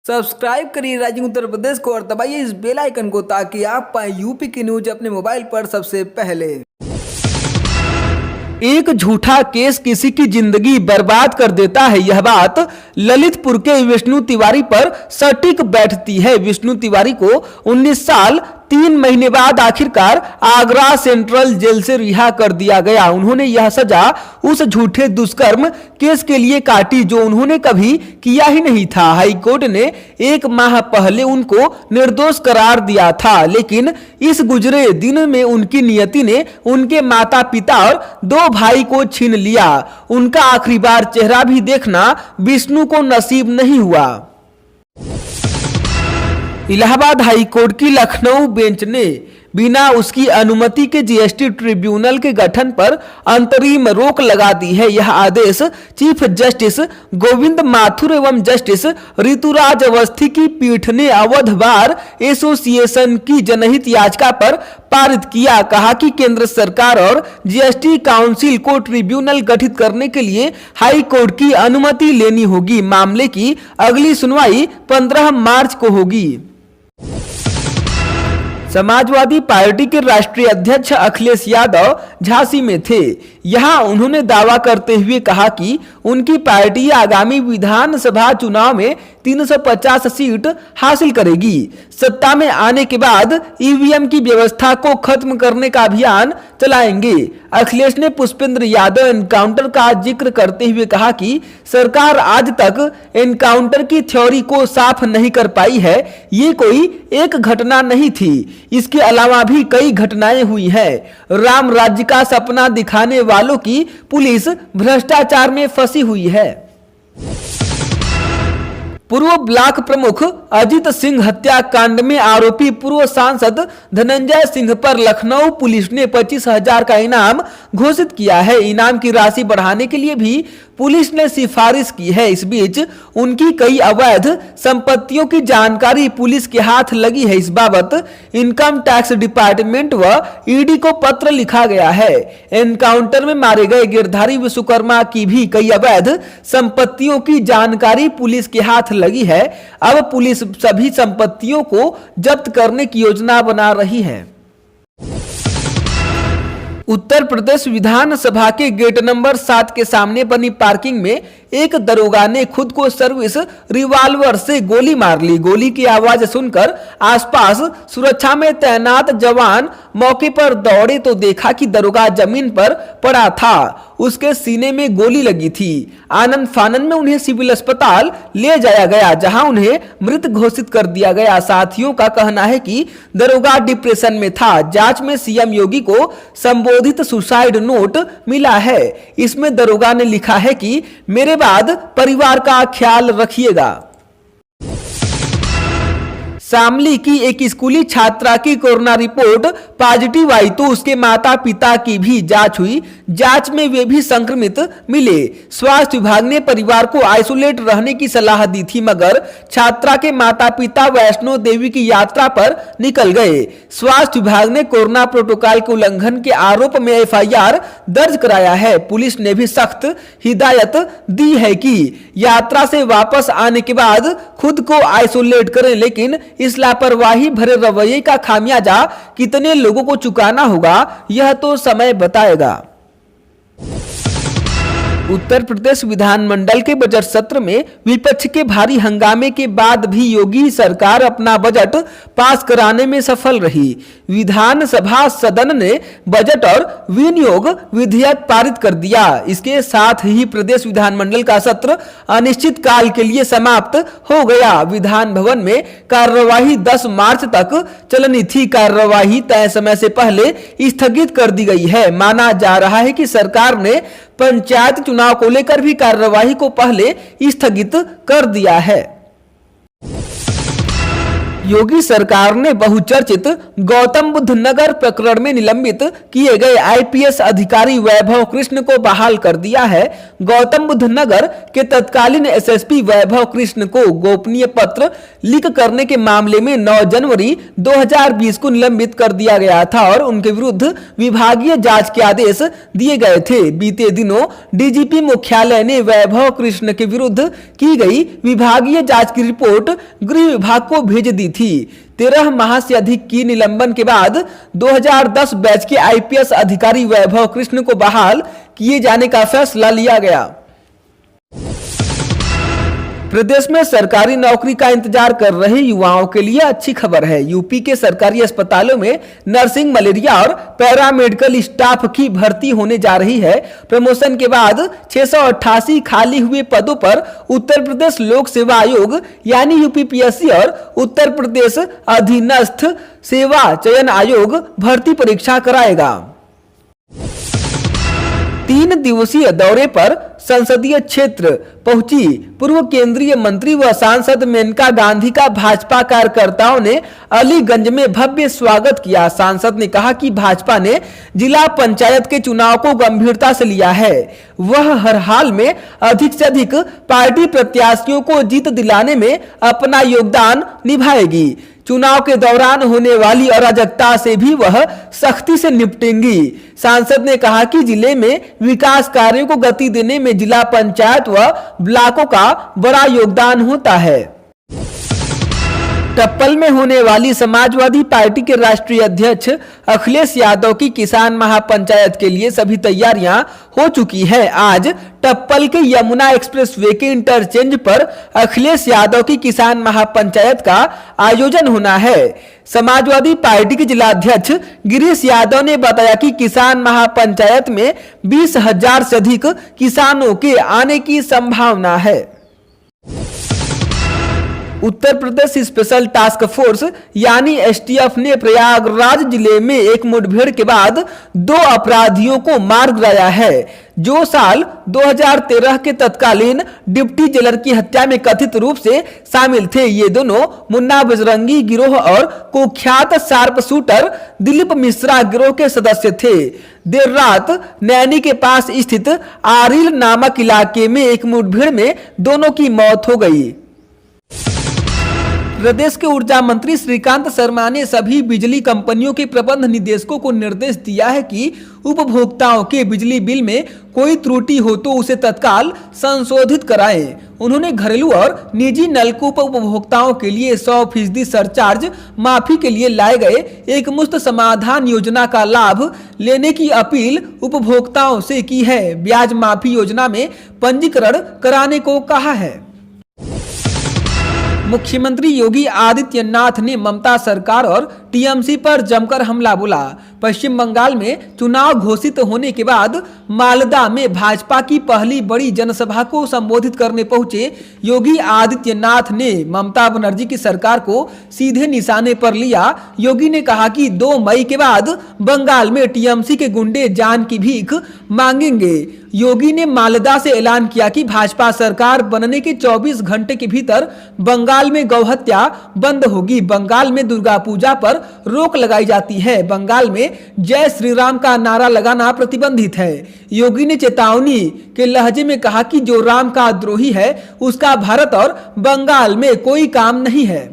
Subscribe करिए rising Uttar Pradesh को और दबाइए इस बेल आइकन को ताकि आप पाए यूपी की न्यूज अपने मोबाइल पर सबसे पहले। एक झूठा केस किसी की जिंदगी बर्बाद कर देता है, यह बात ललितपुर के विष्णु तिवारी पर सटीक बैठती है। विष्णु तिवारी को 19 साल 3 महीने बाद आखिरकार आगरा सेंट्रल जेल से रिहा कर दिया गया। उन्होंने यह सजा उस झूठे दुष्कर्म केस के लिए काटी जो उन्होंने कभी किया ही नहीं था। हाईकोर्ट ने 1 माह पहले उनको निर्दोष करार दिया था, लेकिन इस गुजरे दिन में उनकी नियति ने उनके माता पिता और 2 भाई को छीन लिया। उनका आखिरी बार चेहरा भी देखना विष्णु को नसीब नहीं हुआ। इलाहाबाद हाईकोर्ट की लखनऊ बेंच ने बिना उसकी अनुमति के जीएसटी ट्रिब्यूनल के गठन पर अंतरिम रोक लगा दी है। यह आदेश चीफ जस्टिस गोविंद माथुर एवं जस्टिस ऋतुराज अवस्थी की पीठ ने अवध बार एसोसिएशन की जनहित याचिका पर पारित किया। कहा कि केंद्र सरकार और जीएसटी काउंसिल को ट्रिब्यूनल गठित करने के लिए हाई कोर्ट की अनुमति लेनी होगी। मामले की अगली सुनवाई 15 मार्च को होगी। समाजवादी पार्टी के राष्ट्रीय अध्यक्ष अखिलेश यादव झांसी में थे। यहां उन्होंने दावा करते हुए कहा कि उनकी पार्टी आगामी विधानसभा चुनाव में 350 सीट हासिल करेगी। सत्ता में आने के बाद ईवीएम की व्यवस्था को खत्म करने का अभियान चलाएंगे। अखिलेश ने पुष्पेंद्र यादव एनकाउंटर का जिक्र करते हुए कहा कि सरकार आज तक एनकाउंटर की थ्योरी को साफ नहीं कर पाई है। ये कोई एक घटना नहीं थी, इसके अलावा भी कई घटनाएं हुई हैं। राम राज्य का सपना दिखाने वालों की पुलिस भ्रष्टाचार में फंसी हुई है। पूर्व ब्लॉक प्रमुख अजित सिंह हत्याकांड में आरोपी पूर्व सांसद धनंजय सिंह पर लखनऊ पुलिस ने 25,000 का इनाम घोषित किया है। इनाम की राशि बढ़ाने के लिए भी पुलिस ने सिफारिश की है। इस बीच उनकी कई अवैध संपत्तियों की जानकारी पुलिस के हाथ लगी है। इस बाबत इनकम टैक्स डिपार्टमेंट व ईडी को पत्र लिखा गया है। एनकाउंटर में मारे गए गिरधारी विश्वकर्मा की भी कई अवैध संपत्तियों की जानकारी पुलिस के हाथ लगी है। अब पुलिस सभी संपत्तियों को जब्त करने की योजना बना रही है। उत्तर प्रदेश विधानसभा के गेट नंबर 7 के सामने बनी पार्किंग में एक दरोगा ने खुद को सर्विस रिवॉल्वर से गोली मार ली। गोली की आवाज सुनकर आसपास सुरक्षा में तैनात जवान मौके पर दौड़े तो देखा कि दरोगा जमीन पर पड़ा था, उसके सीने में गोली लगी थी। आनंद फानन में उन्हें सिविल अस्पताल ले जाया गया, जहां उन्हें मृत घोषित कर दिया गया। साथियों का कहना है कि दरोगा डिप्रेशन में था। जांच में सीएम योगी को संबोधित सुसाइड नोट मिला है। इसमें दरोगा ने लिखा है कि मेरे बाद परिवार का ख्याल रखिएगा। शामली की एक स्कूली छात्रा की कोरोना रिपोर्ट पॉजिटिव आई तो उसके माता पिता की भी जांच हुई। जांच में वे भी संक्रमित मिले। स्वास्थ्य विभाग ने परिवार को आइसोलेट रहने की सलाह दी थी, मगर छात्रा के माता पिता वैष्णो देवी की यात्रा पर निकल गए। स्वास्थ्य विभाग ने कोरोना प्रोटोकॉल के उल्लंघन के आरोप में एफआईआर दर्ज कराया है। पुलिस ने भी सख्त हिदायत दी है कि यात्रा से वापस आने के बाद खुद को आइसोलेट करें, लेकिन इस लापरवाही भरे रवैये का खामियाजा कितने लोगों को चुकाना होगा, यह तो समय बताएगा। उत्तर प्रदेश विधानमंडल के बजट सत्र में विपक्ष के भारी हंगामे के बाद भी योगी सरकार अपना बजट पास कराने में सफल रही। विधानसभा सदन ने बजट और विनियोग विधेयक पारित कर दिया। इसके साथ ही प्रदेश विधानमंडल का सत्र अनिश्चित काल के लिए समाप्त हो गया। विधान भवन में कार्यवाही 10 मार्च तक चलनी थी। कार्यवाही तय समय से पहले स्थगित कर दी गई है। माना जा रहा है कि सरकार ने पंचायत चुनाव को लेकर भी कार्यवाही को पहले स्थगित कर दिया है। योगी सरकार ने बहुचर्चित गौतम बुद्ध नगर प्रकरण में निलंबित किए गए आईपीएस अधिकारी वैभव कृष्ण को बहाल कर दिया है। गौतम बुद्ध नगर के तत्कालीन एसएसपी वैभव कृष्ण को गोपनीय पत्र लीक करने के मामले में 9 जनवरी 2020 को निलंबित कर दिया गया था और उनके विरुद्ध विभागीय जांच के आदेश दिए गए थे। बीते दिनों डीजीपी मुख्यालय ने वैभव कृष्ण के विरुद्ध की गई विभागीय जांच की रिपोर्ट गृह विभाग को भेज दी थी। 13 माह से अधिक की निलंबन के बाद 2010 बैच के आईपीएस अधिकारी वैभव कृष्ण को बहाल किए जाने का फैसला लिया गया। प्रदेश में सरकारी नौकरी का इंतजार कर रहे युवाओं के लिए अच्छी खबर है। यूपी के सरकारी अस्पतालों में नर्सिंग, मलेरिया और पैरामेडिकल स्टाफ की भर्ती होने जा रही है। प्रमोशन के बाद 688 खाली हुए पदों पर उत्तर प्रदेश लोक सेवा आयोग यानी यूपीपीएससी और उत्तर प्रदेश अधीनस्थ सेवा चयन आयोग भर्ती परीक्षा कराएगा। 3 दिवसीय दौरे पर संसदीय क्षेत्र पहुंची पूर्व केंद्रीय मंत्री व सांसद मेनका गांधी का भाजपा कार्यकर्ताओं ने अलीगंज में भव्य स्वागत किया। सांसद ने कहा कि भाजपा ने जिला पंचायत के चुनाव को गंभीरता से लिया है। वह हर हाल में अधिक से अधिक पार्टी प्रत्याशियों को जीत दिलाने में अपना योगदान निभाएगी। चुनाव के दौरान होने वाली अराजकता से भी वह सख्ती से निपटेंगी। सांसद ने कहा कि जिले में विकास कार्यों को गति देने में जिला पंचायत व ब्लॉकों का बड़ा योगदान होता है। टप्पल में होने वाली समाजवादी पार्टी के राष्ट्रीय अध्यक्ष अखिलेश यादव की किसान महापंचायत के लिए सभी तैयारियां हो चुकी है। आज टप्पल के यमुना एक्सप्रेसवे के इंटरचेंज पर अखिलेश यादव की किसान महापंचायत का आयोजन होना है। समाजवादी पार्टी के जिलाध्यक्ष गिरीश यादव ने बताया कि किसान महापंचायत में 20,000 से अधिक किसानों के आने की संभावना है। Uttar Pradesh special task force यानी एसटीएफ ने प्रयागराज जिले में एक मुठभेड़ के बाद 2 अपराधियों को मार गिराया है जो साल 2013 के तत्कालीन डिप्टी जेलर की हत्या में कथित रूप से शामिल थे। ये दोनों मुन्ना बजरंगी गिरोह और कुख्यात शार्प शूटर दिलीप मिश्रा गिरोह के सदस्य थे। देर रात नैनी के पास स्थित आरिल नामक इलाके में एक मुठभेड़ में दोनों की मौत हो गई। प्रदेश के ऊर्जा मंत्री श्रीकांत शर्मा ने सभी बिजली कंपनियों के प्रबंध निदेशकों को निर्देश दिया है कि उपभोक्ताओं के बिजली बिल में कोई त्रुटि हो तो उसे तत्काल संशोधित कराएं। उन्होंने घरेलू और निजी नलकूप उपभोक्ताओं के लिए 100% सरचार्ज माफी के लिए लाए गए एक मुफ्त समाधान योजना का लाभ लेने की अपील उपभोक्ताओं से की है। ब्याज माफी योजना में पंजीकरण कराने को कहा है। मुख्यमंत्री योगी आदित्यनाथ ने ममता सरकार और टीएमसी पर जमकर हमला बोला। पश्चिम बंगाल में चुनाव घोषित होने के बाद मालदा में भाजपा की पहली बड़ी जनसभा को संबोधित करने पहुंचे योगी आदित्यनाथ ने ममता बनर्जी की सरकार को सीधे निशाने पर लिया। योगी ने कहा कि 2 मई के बाद बंगाल में टीएमसी के गुंडे जान की भीख मांगेंगे। योगी ने मालदा से ऐलान किया कि भाजपा सरकार बनने के 24 घंटे के भीतर बंगाल में गौहत्या बंद होगी। बंगाल में दुर्गा पूजा पर रोक लगाई जाती है। बंगाल में जय श्री राम का नारा लगाना प्रतिबंधित है। योगी ने चेतावनी के लहजे में कहा कि जो राम का द्रोही है उसका भारत और बंगाल में कोई काम नहीं है।